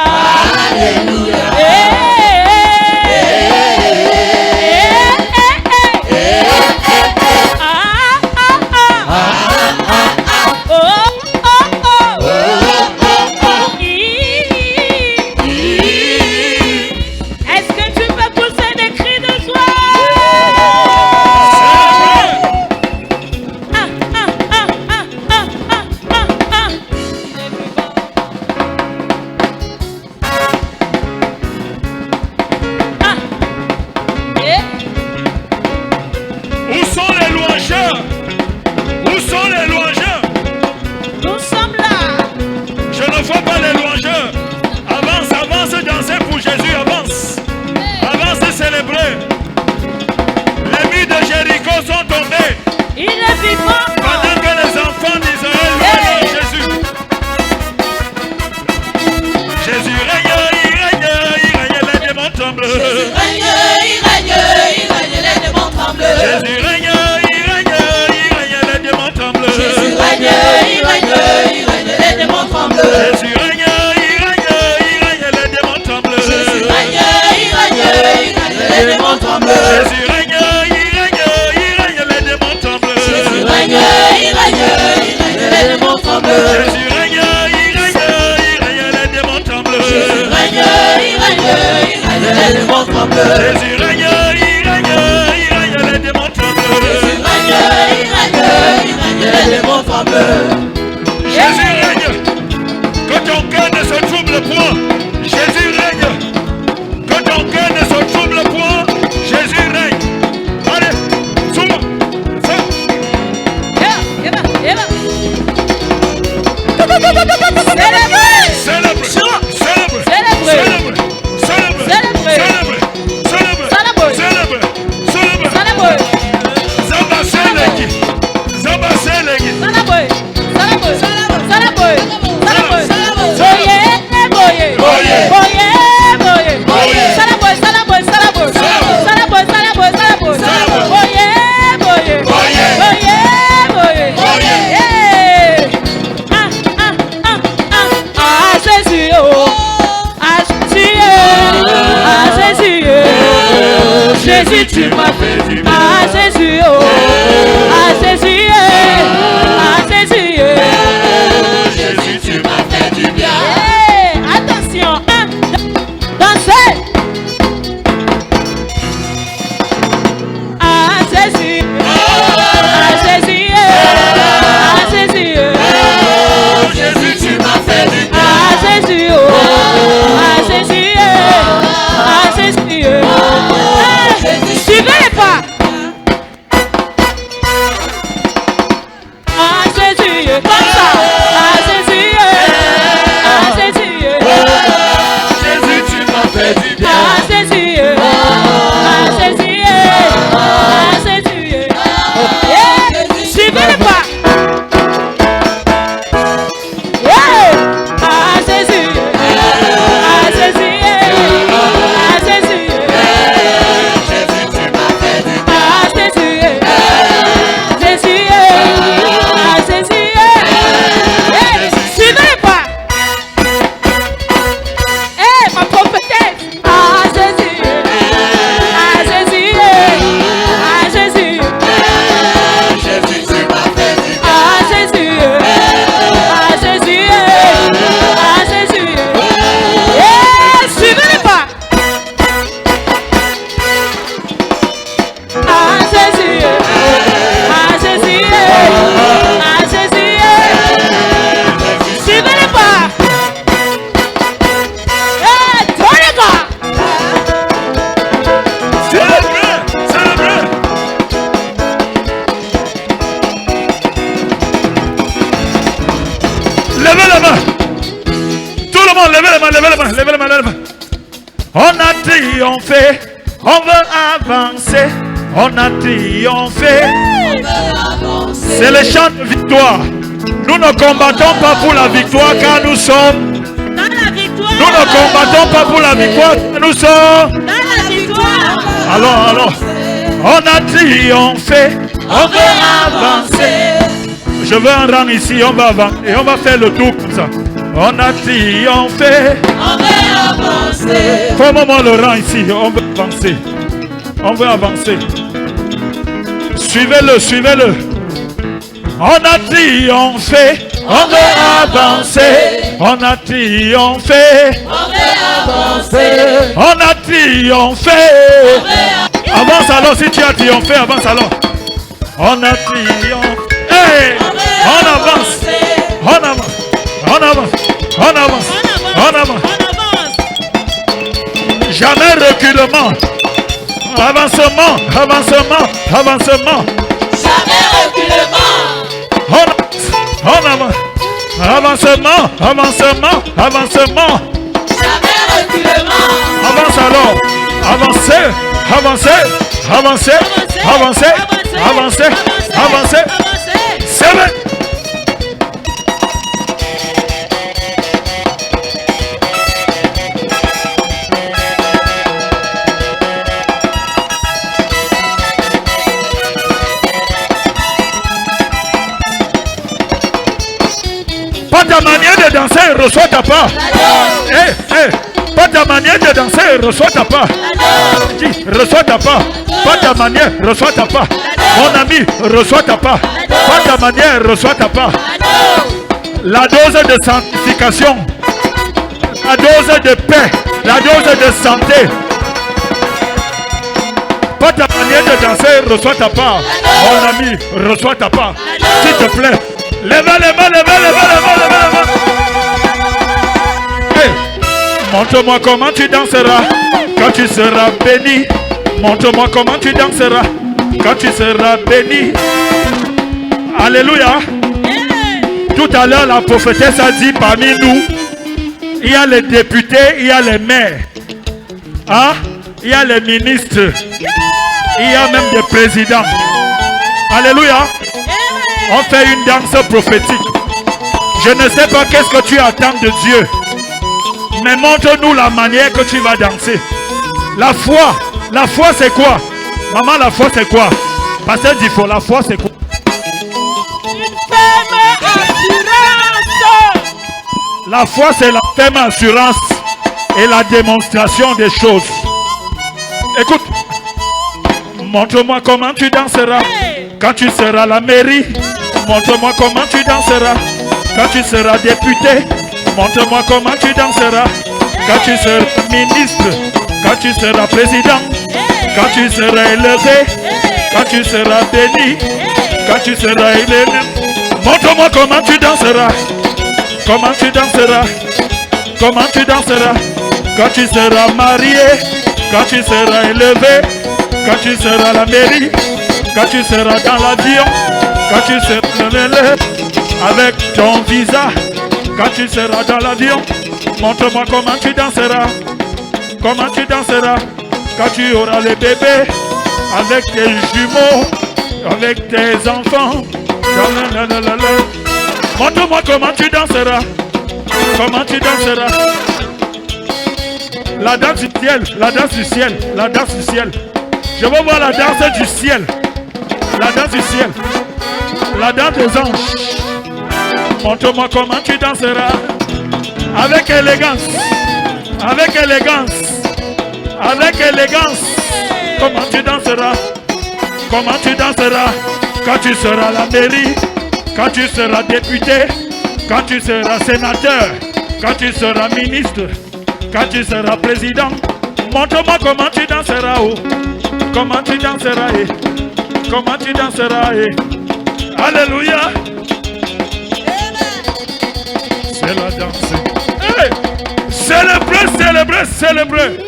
tremblent. Jésus règne, il règne, il règne, les démons tremblent. Jésus règne, il règne, il règne, les démons tremblent. Jésus règne, il règne, il règne, les démons tremblent. Jésus règne, il règne, il règne, les démons tremblent. Jésus règne, il règne, il règne, les démons tremblent. Jésus règne, il règne, il règne, les démons tremblent. Jésus règne, il règne, il règne, les démons tremblent. Jésus règne, il règne, il règne, les démons tremblent. Jésus règne, il règne, il règne, les démons tremblent. Jésus règne, il règne, il règne, les démons tremblent. Jésus règne, il règne, il règne, les démons tremblent. Jésus règne. Que ton cœur ne se trouble point. Jésus règne. Que ton cœur ne se trouble point. Jésus règne. Allez, souvent. Célèbre. Célèbre. Célèbre. Célèbre. Célèbre. Célèbre. Célèbre. Célèbre. Célèbre. Zamba Selegi. Zamba Selegi. Jésus, tu m'as fait du bien. Ah Jésus, oh, ah Jésus, ah Jésus, Jésus, tu m'as fait du bien. Attention, dansez. Ah Jésus, ah Jésus, ah Jésus, Jésus, tu m'as fait du bien. Ah Jésus, oh, ah Jésus, ah Jésus. Suivez les pas. Ah Jésus, comme ça. Ah Jésus, ah Jésus. Jésus, tu m'as fait du bien. Ah Jésus, ah Jésus, ah Jésus. Suivez les pas. Ah Jésus, ah Jésus, ah Jésus. Levez les mains. On a triomphé, on veut avancer. On a triomphé. C'est le chant de victoire. Nous ne combattons pas pour la victoire car nous sommes dans la victoire. Nous ne combattons pas pour la victoire car nous sommes dans la victoire. Alors, on a triomphé, on veut avancer. Je veux un rang ici, on va avancer et on va faire le tour comme ça. On a triomphé, on veut avancer. Formons le rang ici, on veut avancer. On veut avancer. Suivez-le. On a triomphé, on veut avancer. On a triomphé, on veut avancer. On a triomphé. Avance alors si tu as triomphé, avance alors. On a triomphé. Hey, on avance. Jamais reculement. Avancement. Jamais reculement. On avance. Avancement. Jamais reculement. Avance alors. Avancez. C'est vrai. ta manière de danser, reçois ta part. Pas ta manière de danser, reçois ta part. Dis, reçois ta part. Pas ta manière, reçois ta part. Mon ami, reçois ta part. Pas ta manière, reçois ta part. La dose de sanctification, la dose de paix, la dose de santé. Pas ta manière de danser, reçois ta part. Mon ami, reçois ta part. S'il te plaît, lève les mains, lève les mains. Hey, montre-moi comment tu danseras quand tu seras béni. Montre-moi comment tu danseras quand tu seras béni. Alléluia. Tout à l'heure, la prophétesse a dit parmi nous, il y a les députés, il y a les maires, hein? Il y a les ministres, il y a même des présidents. Alléluia. On fait une danse prophétique. Je ne sais pas qu'est-ce que tu attends de Dieu, mais montre-nous la manière que tu vas danser. La foi c'est quoi? Maman, la foi c'est quoi? Pasteur Difo, la foi c'est quoi? La foi c'est la ferme assurance et la démonstration des choses. Écoute, montre-moi comment tu danseras quand tu seras à la mairie. Montre-moi comment tu danseras quand tu seras député. Montre-moi comment tu danseras quand tu seras ministre, quand tu seras président, quand tu seras élevé, quand tu seras béni, quand tu seras élevé. Montre-moi comment tu danseras. Comment tu danseras? Comment tu danseras? Quand tu seras marié, quand tu seras élevé, quand tu seras à la mairie, quand tu seras dans l'avion, quand tu seras avec ton visa, quand tu seras dans l'avion, montre-moi comment tu danseras. Comment tu danseras quand tu auras les bébés, avec tes jumeaux, avec tes enfants. Montre-moi comment tu danseras. Comment tu danseras. La danse du ciel, la danse du ciel, la danse du ciel. Je veux voir la danse du ciel. La danse du ciel. La danse des anges. Montre-moi comment tu danseras. Avec élégance. Avec élégance. Avec élégance. Comment tu danseras. Comment tu danseras quand tu seras à la mairie, quand tu seras député, quand tu seras sénateur, quand tu seras ministre, quand tu seras président. Montre-moi comment tu danseras. Oh. Comment tu danseras. Comment tu danseras. Alléluia. C'est la danse. Hey! Célébrez, célébrez, célébrez.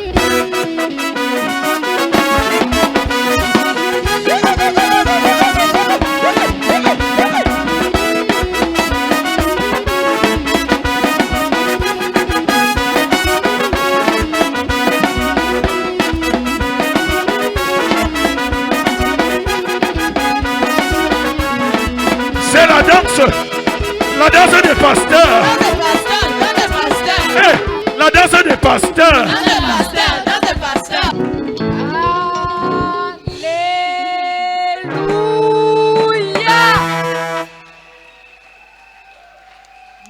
C'est la danse des pasteurs. Hey, la danse des pasteurs.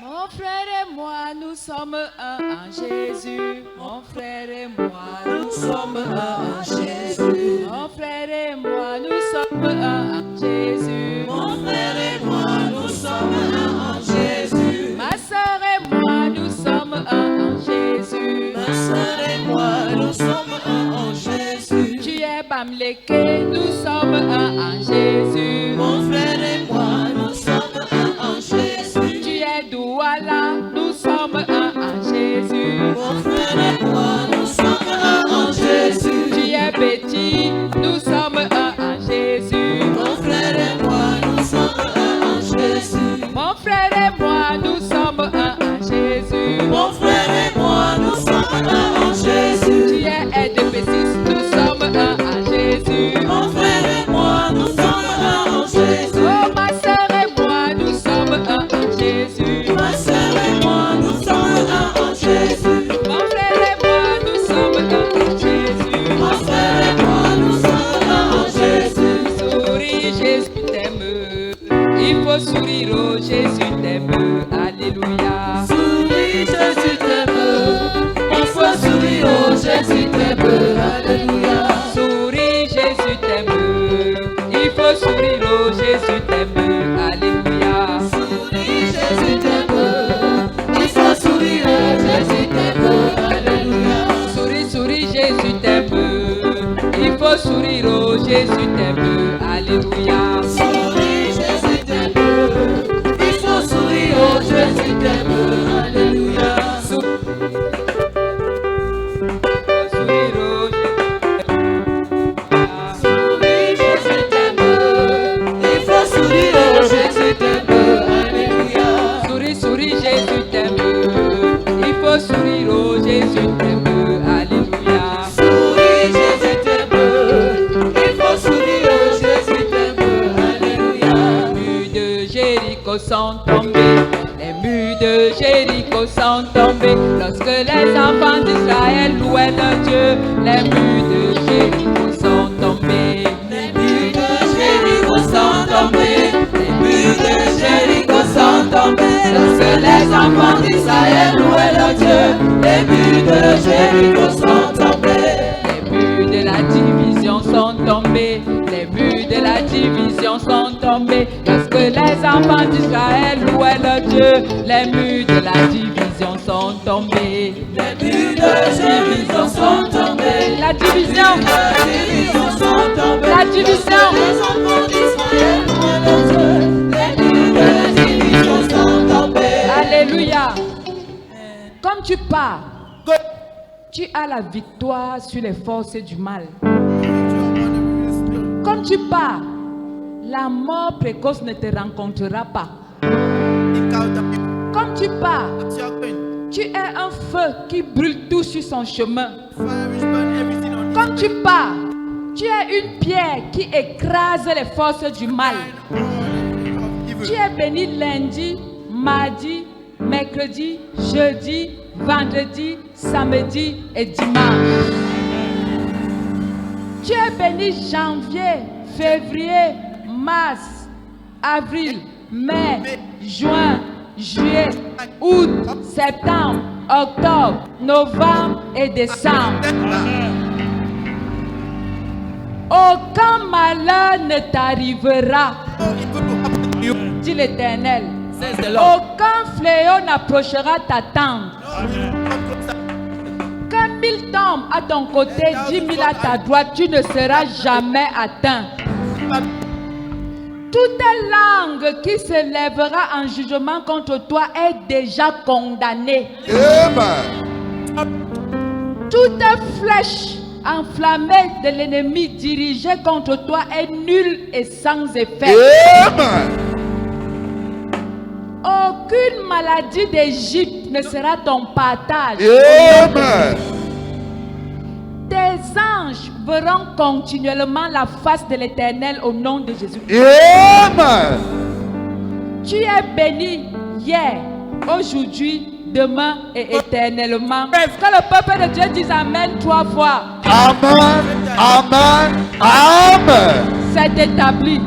Mon frère et moi, nous sommes un en Jésus. Mon frère et moi, nous sommes un en Jésus. Mon frère et moi, nous sommes un en Jésus. Mon frère et moi, nous sommes un en Jésus. Ma soeur et moi, nous sommes un en Jésus. Ma soeur et moi, nous sommes un en Jésus. Tu es Bamléké, nous sommes un en Jésus. Mon frère et moi, nous sommes un en Jésus. Tu es Douala, nous sommes un en Jésus. Mon frère et moi, nous sommes un en Jésus. Tu es Betty, nous sommes un en Jésus. Mon frère et moi, nous sommes un en Jésus. Mon frère et moi, nous sommes un en Jésus. Mon frère et moi, nous sommes un en Jésus. Tu es Edépécis, nous sommes un en Jésus. Mon frère et moi, nous sommes un en Jésus. Alléluia. Souris, Jésus t'aime. Il faut sourire, oh Jésus t'aime. Alléluia. Souris, Jésus t'aime. Il faut sourire, oh Jésus t'aime. Alléluia. Souris, Jésus t'aime. Il faut sourire, oh Jésus t'aime. Alléluia. Souris, souris, Jésus t'aime. Il faut sourire, oh Jésus t'aime. Alléluia. Souris, Jésus t'aime. Il faut sourire, oh Jésus t'aime. Alléluia. Sourire, oh Souris, Jésus t'aime. Il faut sourire, oh Jésus t'aime. Alléluia. Souris, souris, Jésus t'aime. Il faut sourire, oh Jésus t'aime. Alléluia. Souris, Jésus t'aime. Il faut sourire, oh Jésus t'aime. Alléluia. Les murs de Jéricho sont tombés. Les murs de Jéricho sont tombés. Lorsque les enfants d'Israël louaient leur Dieu, les murs de Jéricho sont tombés. Les murs de Jéricho sont tombés. Les murs de Jéricho sont tombés. Lorsque les enfants d'Israël louaient leur Dieu, les murs de Jéricho sont tombés. Les murs de la division sont tombés. Les murs de la division sont tombés. Lorsque les enfants d'Israël louaient leur Dieu, les murs de la division sont tombés. Les murs de Jéricho sont tombés. La division, Les murs sont tombés. la division. Les enfants d'Israël louaient leur Dieu, les murs de Jéricho sont tombés. Alléluia. Comme tu pars, tu as la victoire sur les forces du mal. Comme tu pars, la mort précoce ne te rencontrera pas. Comme tu pars, tu es un feu qui brûle tout sur son chemin. Comme tu pars, tu es une pierre qui écrase les forces du mal. Tu es béni lundi, mardi, mercredi, jeudi, vendredi, samedi et dimanche. Tu es béni janvier, février, mars, avril, mai, juin, juillet, août, septembre, octobre, novembre et décembre. Aucun malheur ne t'arrivera, dit l'Éternel. Aucun fléau n'approchera ta tente. Que 1000 tombent à ton côté, 10 000 à ta droite, tu ne seras jamais atteint. Toute langue qui se lèvera en jugement contre toi est déjà condamnée. Toute flèche enflammée de l'ennemi dirigée contre toi est nulle et sans effet. Aucune maladie d'Égypte ne sera ton partage. Tes anges verront continuellement la face de l'Éternel au nom de Jésus. Tu es béni hier, aujourd'hui, demain et éternellement. Que le peuple de Dieu dise Amen 3 fois. Amen. Amen. Amen. C'est établi.